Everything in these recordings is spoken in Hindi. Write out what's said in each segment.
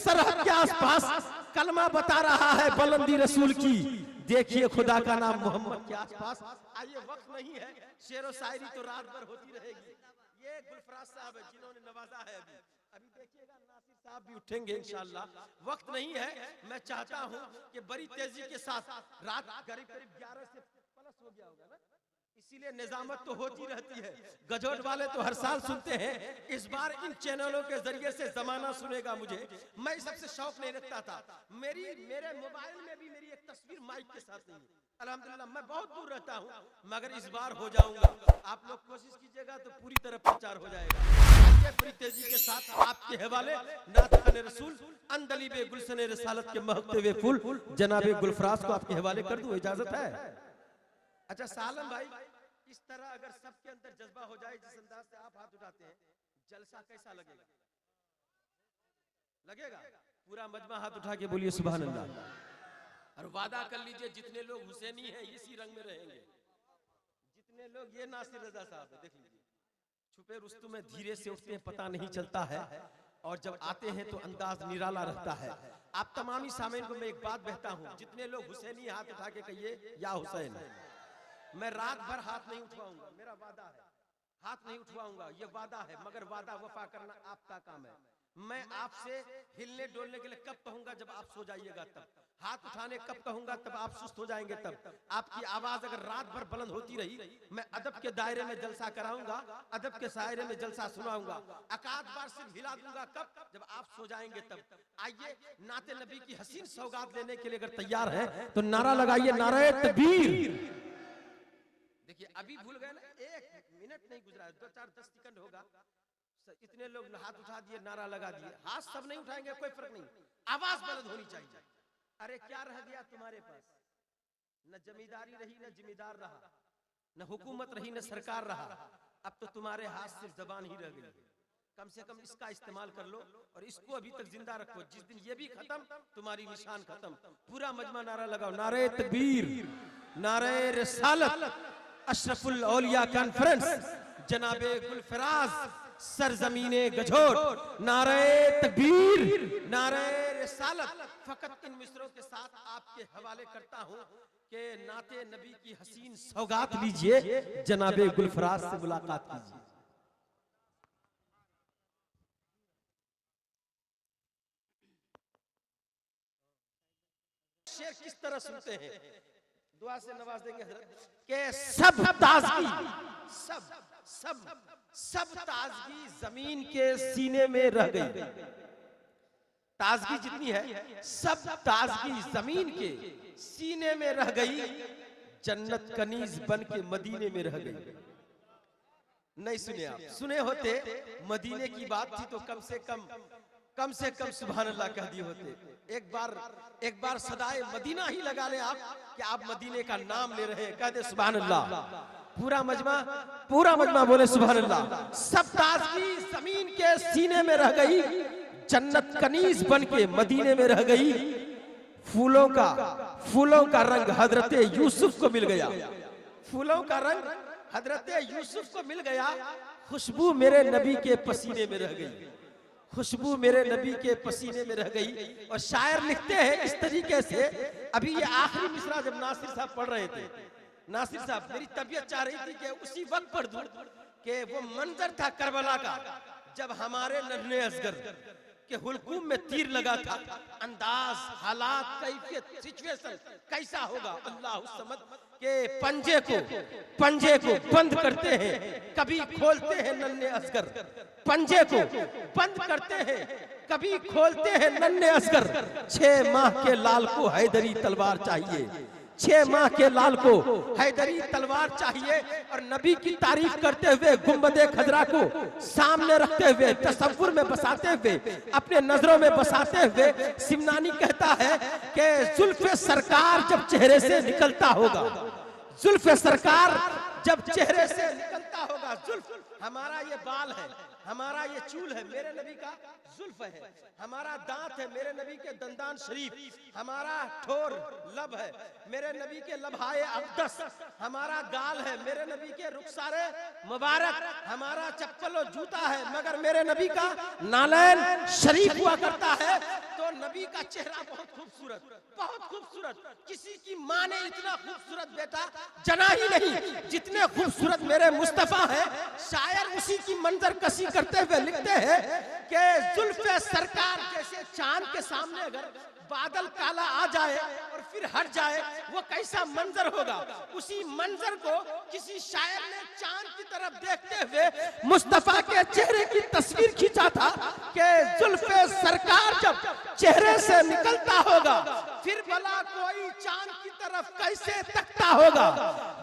सरहद के आसपास कलमा बता रहा है बुलंदी रसूल की, देखिए खुदा का नाम मोहम्मद के आसपास। आइए, वक्त नहीं है, शेरो शायरी तो रात भर होती रहेगी। ये गुलफराज साहब है जिन्होंने नवाजा है। अभी देखिएगा नासिर साहब भी उठेंगे इंशाअल्लाह। वक्त नहीं है, मैं चाहता हूं कि बड़ी तेजी के साथ, रात करीब करीब 11 से प्लस हो गया होगा ना, इसीलिए निजामत तो होती रहती है। गजोट वाले तो हर साल सुनते हैं, इस बार इन चैनलों के जरिए से जमाना सुनेगा मुझे। मैं सबसे शौक नहीं रखता था, मेरे मोबाइल में भी मेरी एक तस्वीर माइक के साथ नहीं है। अल्हम्दुलिल्लाह मैं बहुत दूर रहता हूं, मगर इस बार हो जाऊंगा। आप लोग कोशिश कीजिएगा तो पूरी तरह प्रचार हो जाएगा। ये बड़ी तेजी के साथ आपके हवाले नात-ए रसूल अंदलीबे गुलशने रिसालत के महकते हुए फूल जनाबे गुलफराज को आपके हवाले कर दूं, इजाजत है? अच्छा सालम भाई, इस तरह अगर सबके अंदर जज्बा हो जाए जिस अंदाज से आप हाथ उठाते हैं, जलसा कैसा लगेगा? लगेगा? पूरा मजमा हाथ उठा के बोलिए सुभान अल्लाह। और वादा कर लीजिए जितने लोग हुसैनी हैं इसी रंग में रहेंगे। जितने लोग, ये नासिर रजा साहब है, देख लीजिए, छुपे रुस्तु में धीरे से उठते हैं, पता नहीं चलता है, और जब आते हैं तो अंदाज निराला रहता है। आप तमामी सामीन को मैं एक बात कहता हूं, जितने लोग हुसैनी हाथ उठा के कहिए या हुसैन। मैं रात भर हाथ नहीं उठवाऊंगा, मेरा वादा है, हाथ नहीं उठवाऊंगा, ये वादा है, मगर वादा वफा करना आपका काम है। मैं आपसे हिलने डोलने के लिए कब कहूंगा? जब आप सो जाइएगा तब। हाथ उठाने कब कहूंगा? तब आप सुस्त हो जाएंगे तब। आपकी आवाज अगर रात भर बुलंद होती रही, मैं अदब के दायरे में जलसा कराऊंगा, अदब के दायरे में जलसा सुनाऊंगा। अकाद बार सिर्फ हिला दूंगा कब? जब आप सो जाएंगे तब। आइए, नाते नबी की हसीन सौगात लेने के लिए अगर तैयार है तो नारा लगाइए, नारे तकबीर। देखिए अभी भूल गए ना, 1 मिनट नहीं गुजरा, 2-4-10 सेकंड होगा, इतने लोग हाथ उठा दिए, नारा लगा दिए। हाथ सब नहीं उठाएंगे, कोई फर्क नहीं, आवाज बुलंद होनी चाहिए। अरे क्या रह गया तुम्हारे पास? न जमींदारी रही, न जिम्मेदार रहा, न हुकूमत रही, न सरकार रहा। अब तो तुम्हारे हाथ सिर्फ जबान ही रह गई। कम से कम इसका इस्तेमाल कर लो और इसको अभी तक जिंदा रखो। जिस दिन ये भी खत्म, तुम्हारी निशान खत्म। पूरा मजमा नारा लगाओ, नारे तकबीर, नारे रिसालत, अशरफुल औलिया कॉन्फ्रेंस, जनाबे गुलफराज, सरजमीने गजोट, नारे तकबीर, नारे रिसालत। फकत इन मिसरों के साथ आपके हवाले करता हूं कि नाते नबी की हसीन सौगात लीजिए, जनाबे गुलफराज से मुलाकात कीजिए। शेर किस तरह सुनते हैं, दुआ से नवाज देंगे हजरत के सब ताजगी, सब ताजगी जमीन के सीने में रह गई। ताजगी जितनी है, सब ताजगी जमीन के सीने में रह गई, जन्नत कनीज बन के मदीने में रह गई। नहीं सुने आप? सुने होते मदीने की बात थी तो कम से कम सुभान अल्लाह कह दिए होते। एक बार सदाए मदीना ही लगा ले आप, कि आप मदीने का नाम ले रहे हैं, कह दे सुभान अल्लाह। पूरा मजमा बोले सुभान अल्लाह। सब ताजगी जमीन के सीने में रह गई, जन्नत कनीज बन के मदीने में रह गई। फूलों का रंग हजरत यूसुफ को मिल गया, फूलों का रंग हजरत यूसुफ को मिल गया। खुशबू मेरे नबी के पसीने में रह गई, खुशबू मेरे नबी के पसीने में रह गई। और शायर लिखते हैं इस तरीके से, अभी ये आखिरी मिसरा जब नासिर साहब पढ़ रहे थे, नासिर साहब मेरी तबीयत चाह रही थी कि उसी वक्त पढ़ दूं कि वो मंजर था करबला का, जब हमारे नन्हे असगर के हुलकूम में तीर लगा था। अंदाज, हालात, कैफियत, सिचुएशन कैसा होगा अल्लाह समझ के पंजे को बंद करते हैं, कभी खोलते हैं नन्हे असगर। पंजे को बंद करते हैं, कभी खोलते हैं नन्हे असगर। 6 माह के लाल को हैदरी तलवार चाहिए, 6 माह के लाल को हैदरी तलवार चाहिए। और नबी की तारीफ करते हुए, गुंबदे खजरा को सामने रखते हुए, तसव्वुर में बसाते हुए, अपने नजरों में बसाते हुए, सिमनानी कहता है कि जुल्फ़े सरकार जब चेहरे से निकलता होगा, जुल्फ़े सरकार जब चेहरे से निकलता होगा। जुल्फ हमारा ये बाल है, हमारा ये चूल है, मेरे नबी का जुल्फ है। हमारा दांत है, मेरे नबी के दंदान शरीफ। हमारा ठोर लब है, मेरे नबी के लबहाए अक़दस। हमारा गाल है, मेरे नबी के रुखसारे मुबारक। हमारा चप्पल और जूता है, मगर मेरे नबी का नालैन शरीफ हुआ करता है। नबी का चेहरा बहुत खूबसूरत, बहुत खूबसूरत, किसी की माँ ने इतना खूबसूरत बेटा जना ही नहीं जितने खूबसूरत मेरे मुस्तफा है। शायर उसी की मंजर कशी करते हुए लिखते हैं कि जुल्फे सरकार जैसे चांद के सामने अगर बादल काला आ जाए और फिर हट जाए वो कैसा मंजर होगा। उसी मंजर को किसी शायर ने चांद की तरफ देखते हुए मुस्तफा के चेहरे की तस्वीर खींचा था कि जुल्फे सरकार जब चेहरे से निकलता होगा फिर भला कोई चांद की तरफ कैसे तकता होगा।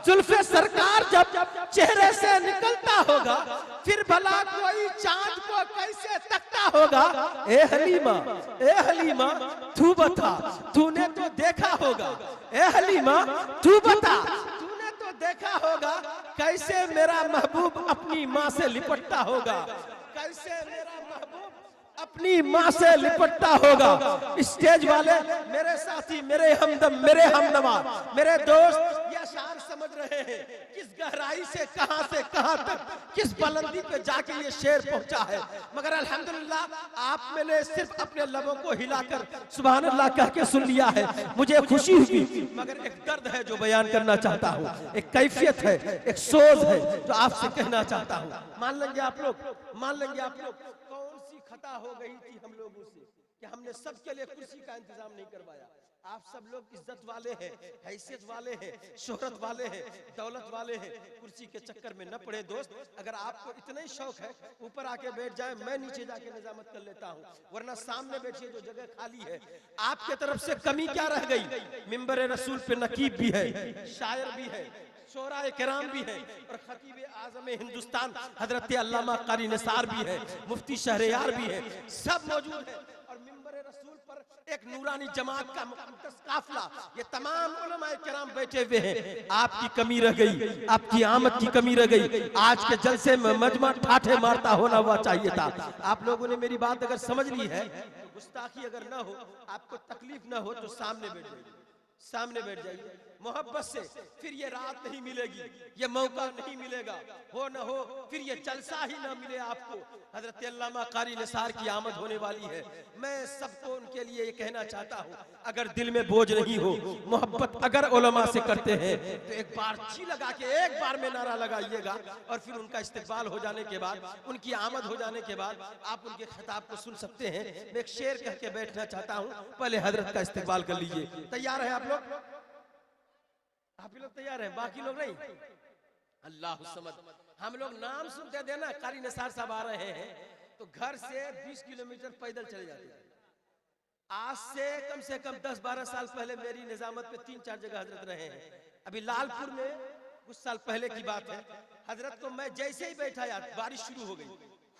जुल्फे सरकार जब चेहरे से निकलता होगा फिर भला कोई चांद को कैसे तकता होगा। ए हलीमा तू बता तूने तो देखा होगा, ए हलीमा तू बता तूने तो देखा होगा कैसे मेरा महबूब अपनी माँ से लिपटता होगा, कैसे मेरा महबूब अपनी माँ से लिपटता होगा। स्टेज वाले मेरे साथी, मेरे हमदम, मेरे हमनवा, मेरे दोस्त ये शान समझ रहे हैं किस गहराई से कहां तक किस बुलंदी पे जाके ये शेर पहुंचा है। मगर अल्हम्दुलिल्लाह आप मैंने सिर्फ अपने लबों को हिलाकर सुभान अल्लाह कह के सुन लिया है, मुझे खुशी हुई। मगर एक दर्द है जो बयान करना चाहता हूँ, एक कैफियत है, एक सोज है जो आपसे कहना चाहता हूँ। मान लेंगे आप लोग, मान लेंगे आप लोग कौन सी खता हो गई थी हम लोगों से कि हमने सबके लिए कुर्सी का इंतजाम नहीं करवाया। आप सब लोग इज्जत वाले हैं, हैसियत वाले हैं, शोहरत वाले हैं, दौलत वाले हैं, कुर्सी के चक्कर में न पड़े दोस्त। अगर आपको इतना ही शौक है ऊपर आके बैठ जाए, मैं नीचे जाके निजामत कर लेता हूँ, वरना सामने बैठिए जो जगह खाली है। आपके तरफ से कमी क्या रह गई? मिंबर रसूल पे नकीब भी है, शायर भी है, शोराए किराम भी है और खतीब आज़म हिंदुस्तान हजरत अल्लामा कारी निसार भी है, मुफ्ती शहरयार भी है, सब मौजूद है। और मिंबर रसूल पर एक नूरानी जमात का मुक़द्दस काफिला, ये तमाम उलमाए किराम बैठे हुए हैं। आपकी कमी रह गई, आपकी आमद की कमी रह गई। आज के जलसे में मजमा ठाठे मारता होना हुआ चाहिए था। आप लोगों ने मेरी बात अगर समझ ली है तो गुस्ताखी अगर ना हो, आपको तकलीफ ना हो तो सामने बैठ जाइए, सामने बैठ जाइए मोहब्बत से। फिर ये रात नहीं मिलेगी, ये मौका नहीं मिलेगा, हो न हो फिर ये जलसा ही ना मिले आपको। हजरत अल्लामा कारी निसार की आमद होने वाली है। मैं सबको उनके लिए ये कहना चाहता हूँ, अगर दिल में बोझ नहीं हो, मोहब्बत अगर उलमा से करते हैं तो एक बार जी लगा के एक बार में नारा लगाइएगा और फिर उनका इस्तिकबाल हो जाने के बाद, उनकी आमद हो जाने के बाद आप उनके खिताब को सुन सकते हैं। मैं एक शेर कह के बैठना चाहता हूँ, पहले हजरत का इस्तिकबाल कर लीजिए। तैयार है आप लोग? आप लोग तैयार हैं? बाकी लोग नहीं? अल्लाह समद। हम लोग नाम सुनते देना कारी निसार साहब आ रहे हैं तो घर से 20 किलोमीटर पैदल चले जाते हैं। आज से कम 10-12 साल पहले मेरी निजामत पे 3-4 जगह हजरत रहे हैं। अभी लालपुर में कुछ साल पहले की बात है, हजरत को मैं जैसे ही बैठा यार बारिश शुरू हो गई,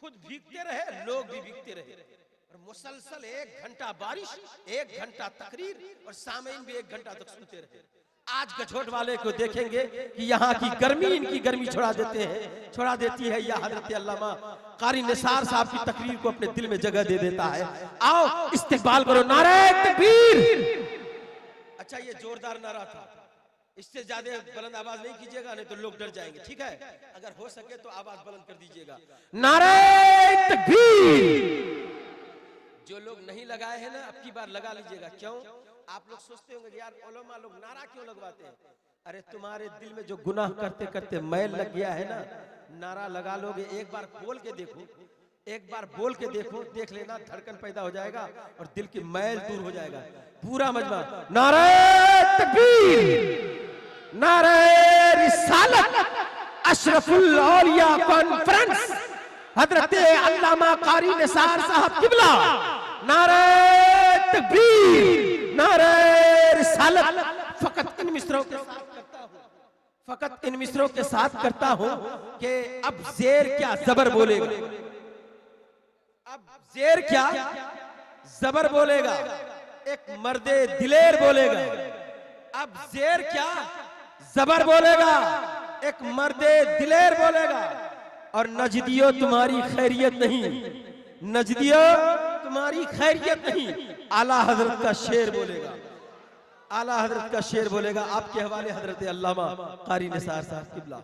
खुद भीगते रहे, लोग भी भीगते रहे और मुसलसल 1 घंटा बारिश, 1 घंटा तकरीर और सामईन भी 1 घंटा तक सुनते रहे। आज गठोट वाले को देखेंगे कि यहाँ की गर्मी इनकी गर्मी छोड़ा देती है या हजरत अल्लामा कारी निसार साहब की तकरीर को अपने दिल में जगह दे देता है। आओ इस्तिकबाल करो, नारे तकबीर। अच्छा ये जोरदार नारा था, इससे ज्यादा बुलंद आवाज नहीं कीजिएगा नहीं तो लोग डर जाएंगे, ठीक है? अगर हो सके तो आवाज बुलंद कर दीजिएगा, नारे तकबीर। जो लोग नहीं लगाए हैं ना अब की बार लगा लीजिएगा। क्यों? आप लोग सोचते होंगे यार उलमा लोग नारा क्यों लगवाते हैं? अरे तुम्हारे दिल में जो गुनाह करते करते मैल लग गया है ना, नारा लगा लोगे, एक बार बोल के देखो, एक बार बोल के देखो, देख लेना धड़कन पैदा हो जाएगा और दिल की मैल दूर हो जाएगा। पूरा मजमा नारे तकबीर, नारे रिसालत, अशरफुल औलिया कॉन्फ्रेंस, हजरत अल्लामा कारी निसार साहब किबला, नारे तकबीर, नारे रिसालत। फकत इन मिसरों के साथ करता हूँ, फकत इन मिसरों के साथ करता हूँ कि अब जेर क्या जबर बोलेगा, अब जेर क्या जबर बोलेगा, एक मर्दे दिलेर बोलेगा। अब जेर क्या जबर बोलेगा, एक मर्दे दिलेर बोलेगा। और नजदियो तुम्हारी खैरियत नहीं, नजदियो तुम्हारी खैरियत नहीं, आला हजरत का शेर बोलेगा, आला हजरत का शेर बोलेगा। आपके हवाले हजरत अल्लामा कारी निसार साहब किबला।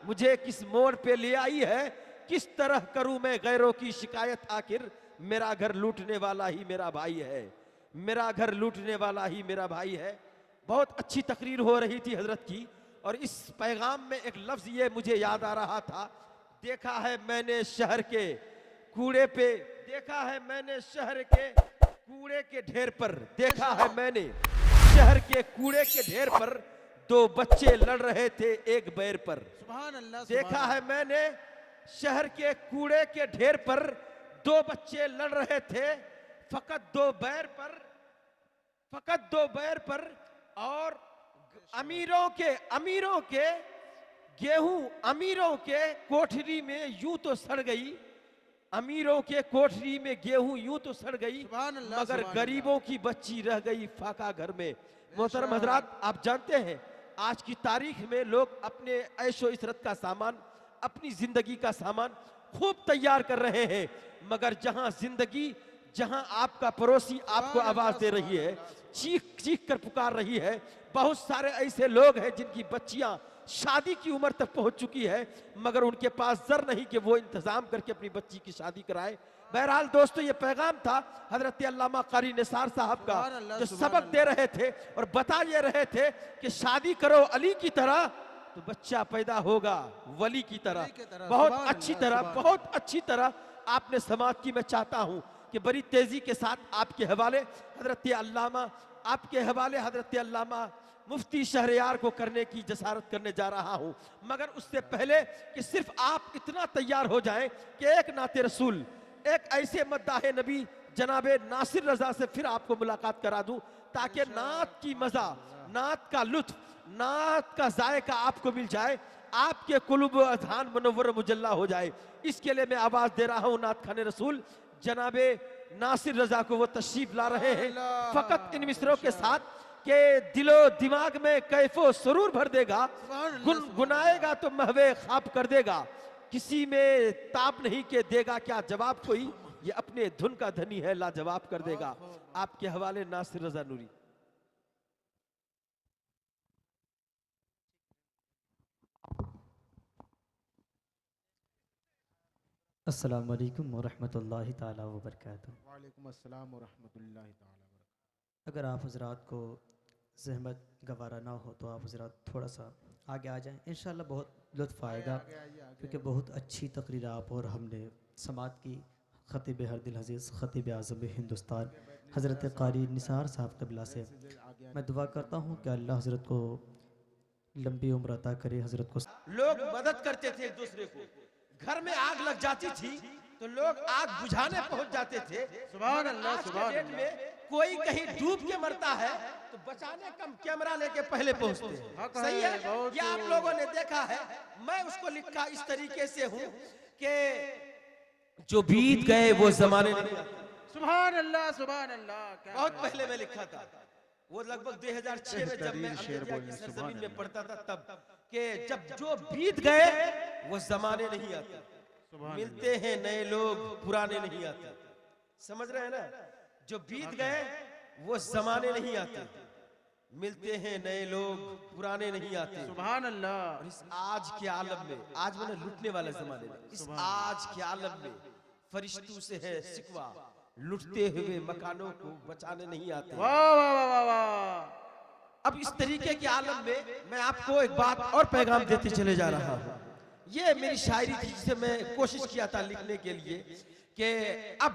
मुझे किस मोड़ पे ले आई है किस तरह करूं मैं गैरों की शिकायत, आखिर मेरा घर लूटने वाला ही मेरा भाई है, मेरा घर लूटने वाला ही मेरा भाई है। बहुत अच्छी तकरीर हो रही थी हजरत की, और इस पैगाम में एक लफ्ज ये मुझे याद आ रहा था, देखा है मैंने शहर के कूड़े पे, देखा है मैंने शहर के कूड़े के ढेर पर, देखा है मैंने शहर के कूड़े के ढेर पर, दो बच्चे लड़ रहे थे एक बैर पर। सुभान अल्लाह। देखा है मैंने शहर के कूड़े के ढेर पर, दो बच्चे लड़ रहे थे फकत दो बैर पर, फकत दो बैर पर। और अमीरों के गेहूं अमीरों के कोठरी में यूं तो सड़ गई, अमीरों के कोठरी में गेहूं यूं तो सड़ गई, मगर गरीबों की बच्ची रह गई फाका घर में। मोहतरम हजरात, आप जानते हैं आज की तारीख में लोग अपने ऐशो इशरत का सामान, अपनी जिंदगी का सामान खूब तैयार कर रहे हैं, मगर जहां जिंदगी, जहां आपका पड़ोसी आपको आवाज दे रही है, चीख चीख कर पुकार रही है, बहुत सारे ऐसे लोग हैं जिनकी बच्चियां शादी की उम्र तक पहुंच चुकी है, मगर उनके पास जर नहीं कि वो इंतजाम करके अपनी बच्ची की शादी कराए। बहरहाल दोस्तों, ये पैगाम था हजरत अल्लामा कारी निसार साहब का, जो सबक दे रहे थे और बता ये रहे थे कि शादी करो अली की तरह तो बच्चा पैदा होगा वली की तरह। बहुत अच्छी तरह, बहुत अच्छी तरह आपने समाप्त की। मैं चाहता हूं कि बड़ी तेजी के साथ आपके हवाले हजरत अल्लामा, आपके हवाले हजरत अल्लामा मुफ्ती शहरयार को करने की जसारत करने जा रहा हूं, मगर उससे पहले कि सिर्फ आप इतना तैयार हो जाएं कि एक नाते रसूल, एक ऐसे मद्दाहे नबी जनाबे नासिर रजा से फिर आपको मुलाकात करा दूं, ताकि नात की मजा, नात का लुत्फ, नात का जायका आपको मिल जाए, आपके कुलूब अज़हान मुनव्वर मुजल्ला हो जाए। इसके लिए मैं आवाज दे रहा हूं नात खाने रसूल जनाबे नासिर रजा को, वो तशरीफ ला रहे हैं फकत इन मिसरों के साथ के दिलो दिमाग में कैफो सुरूर भर देगा, गुनगुनाएगा तो महवे ख्वाब कर देगा, किसी में ताप नहीं के देगा क्या जवाब कोई, ये अपने धुन का धनी है लाजवाब कर देगा। आपके हवाले नासिर रजा नूरी। अस्सलामु अलैकुम वरहमतुल्लाहि ताला वबरकातुहू। वालेकुम अस्सलाम वरहमतुल्लाहि ताला वबरकातुहू। अगर आप हजरात को ज़हमत गवारा ना हो तो आप हजरात थोड़ा सा आगे आ जाएं, इंशाअल्लाह बहुत लुत्फ़ आएगा, क्योंकि बहुत अच्छी तकरीर आप और हमने समात की। ख़तीब हर दिल अज़ीज़, ख़तीब आज़म हिंदुस्तान हज़रत कारी निसार साहब क़िबला से मैं दुआ करता हूँ कि अल्लाह हज़रत को लंबी उम्र अता करे। हज़रत को लोग मदद करते थे एक दूसरे को, घर में आग लग जाती थी तो लोग आग बुझाने पहुंच जाते थे। सुभान अल्लाह, सुभान डेट में कोई कहीं डूब के मरता है तो बचाने कम कैमरा लेके पहले पहुंचते हैं। सही है, ये आप लोगों ने देखा है। मैं उसको लिखा इस तरीके से हूं कि जो बीत गए वो जमाने नहीं। सुभान अल्लाह, सुभान अल्लाह। बहुत पहले मैं लिखा था, वो लगभग 2006 में जब मैं अमेरिका की सरजमीन में पढ़ता था, तब कि जब जो बीत गए वो जमाने नहीं आते, मिलते हैं नए लोग पुराने नहीं आते। समझ रहे हैं ना, जो बीत गए वो जमाने नहीं आते, मिलते हैं नए लोग पुराने नहीं आते। सुभान अल्लाह। और इस आज के आलम में, आज मैंने लूटने वाले जमाने में, इस आज के आलम में फरिश्तों से है शिकवा, लुटते हुए मकानों को बचाने नहीं आते। वाह वाह वाह वाह। अब इस तरीके के आलम में मैं आपको एक बात और पैगाम देते चले जा रहा हूँ। ये मेरी शायरी थी जिसे मैं कोशिश किया था लिखने के लिए कि अब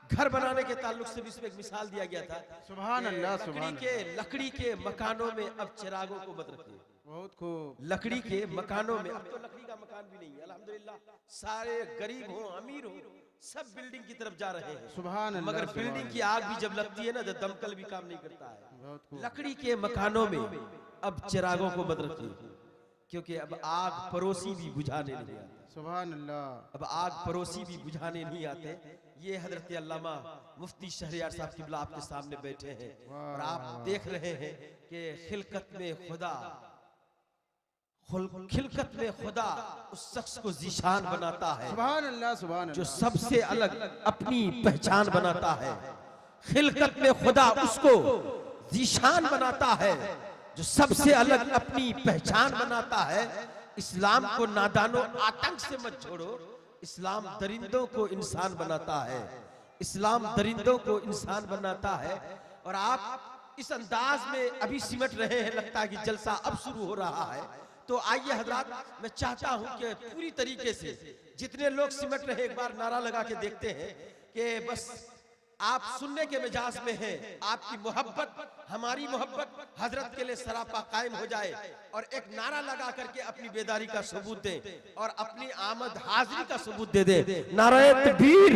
घर बनाने के ताल्लुक से भी इसमें एक मिसाल दिया गया था। सुभान अल्लाह, सुभान लकड़ी के मकानों में अब चिरागों को मत रखिए। बहुत खूब। लकड़ी के मकानों में, अब तो लकड़ी का मकान भी नहीं है अल्हम्दुलिल्लाह। सारे गरीब हो अमीर हो सब बिल्डिंग की तरफ जा रहे हैं। सुभान अल्लाह। मगर बिल्डिंग की आग भी जब लगती है ना तो दमकल भी काम नहीं करता है। लकड़ी के मकानों में अब चिरागों को मत रखिए, क्योंकि अब आग पड़ोसी भी बुझाने नहीं आते। सुभान अल्लाह। अब आग पड़ोसी भी बुझाने नहीं आते। ये हजरत अल्लामा मुफ्ती शहरयार साहब क़िबला आपके सामने बैठे हैं और आप देख रहे हैं कि खिलकत में खुदा, खिलकत में खुदा उस शख्स को जीशान बनाता है। सुभान अल्लाह, सुभान जो अल्लाह। सबसे अलग अपनी पहचान बनाता है। खिलकत में खुदा उसको जीशान बनाता है जो सबसे अलग अपनी पहचान बनाता है। इस्लाम को नादानो आतंक से मत छोड़ो, इस्लाम दरिंदों को इंसान बनाता है, इस्लाम दरिंदों को इंसान बनाता है। और आप इस अंदाज में अभी सिमट रहे हैं, लगता है कि जलसा अब शुरू हो रहा है। तो आइए हजरात, मैं चाहता हूं कि पूरी तरीके से जितने लोग सिमट रहे एक बार नारा लगा के देखते हैं कि बस आप सुनने के मिजाज में हैं, आपकी मोहब्बत, हमारी मोहब्बत हजरत के लिए सरापा कायम हो जाए और एक नारा लगा करके अपनी बेदारी का सबूत दें और अपनी आमद हाजिरी का सबूत दे दें। नारे तकबीर।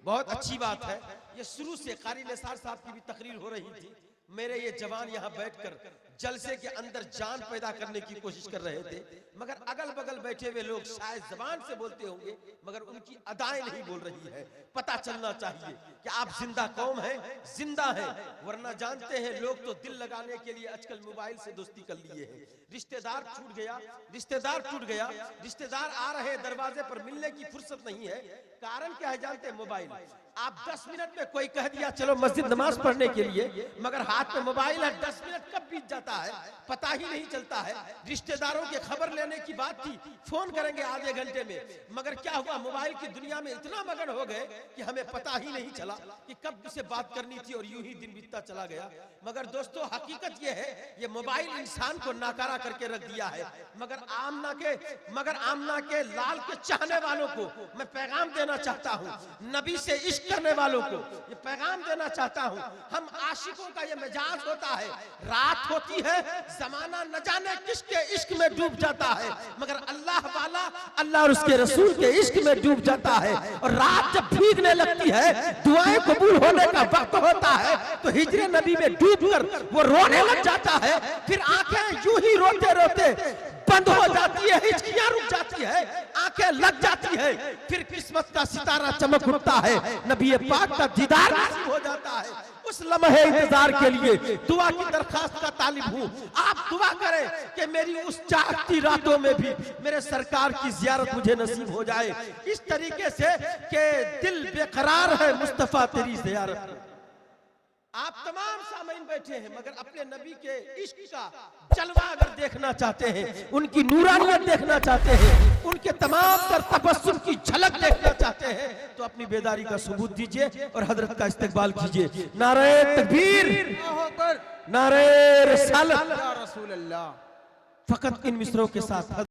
बहुत अच्छी बात है। ये शुरू से कारी निसार साहब की भी तकरीर हो रही थी, मेरे ये जवान यहाँ बैठकर जलसे के अंदर जान पैदा करने की कोशिश कर रहे थे, मगर अगल बगल बैठे हुए लोग शायद जबान से बोलते होंगे मगर उनकी अदाएं नहीं बोल रही है। पता चलना चाहिए कि आप जिंदा कौम हैं, जिंदा हैं, वरना जानते हैं लोग तो दिल लगाने के लिए आजकल मोबाइल से दोस्ती कर लिए हैं। रिश्तेदार छूट गया, रिश्तेदार टूट गया, रिश्तेदार आ रहे दरवाजे पर, मिलने की फुर्सत नहीं है। कारण क्या है जानते हैं? मोबाइल। आप 10 मिनट में कोई कह दिया चलो मस्जिद नमाज पढ़ने के लिए, मगर हाथ में मोबाइल है, 10 मिनट कब बीत जाता है पता ही नहीं चलता है। रिश्तेदारों की खबर लेने की बात थी, फोन करेंगे आधे घंटे में, मगर क्या हुआ, मोबाइल की दुनिया में इतना मगन हो गए कि हमें पता ही नहीं चला कि कब से बात करनी थी और यूं ही दिन बीतता चला गया। मगर दोस्तों हकीकत यह है, ये मोबाइल इंसान को नाकारा करके रख दिया है। मगर आमना के लाल के चाहने वालों को मैं पैगाम देना चाहता हूँ, नबी से इश्क करने वालों को ये पैगाम देना चाहता हूँ। हम आशिकों का ये मिजाज होता है, रात होती है, जमाना न जाने किसके इश्क में डूब जाता है, मगर अल्लाह वाला अल्लाह और उसके रसूल के इश्क में डूब जाता है। और रात जब भीगने लगती है, दुआएं कबूल होने का वक्त होता है, तो हिजरे नबी में डूबकर वो रोने लग जाता है। फिर आंखें यूं ही रोते रोते बंद हो जाती है, हिचकियां रुक जाती है, आंखें लग जाती है, फिर किस्मत का सितारा चमक उठता है, नबी पाक का दीदार नसीब हो जाता है। उस लम्हे इंतजार के लिए दुआ की दरखास्त का तालिब हूँ। आप दुआ करें कि मेरी उस जागती रातों में भी मेरे सरकार की जियारत मुझे नसीब हो जाए, इस तरीके से कि दिल बेकरार है मुस्तफा तेरी जियारत में। आप तमाम सामीन बैठे हैं, मगर अपने नबी के इश्क का जलवा अगर देखना चाहते हैं, उनकी नूरानियत देखना चाहते हैं, उनके तमाम तर तबस्सुम की झलक देखना चाहते हैं, तो अपनी बेदारी का सबूत दीजिए और हजरत का इस्तकबाल कीजिए। नारे तकबीर, नारे रिसालत, या रसूल अल्लाह। फकत इन मिसरों के साथ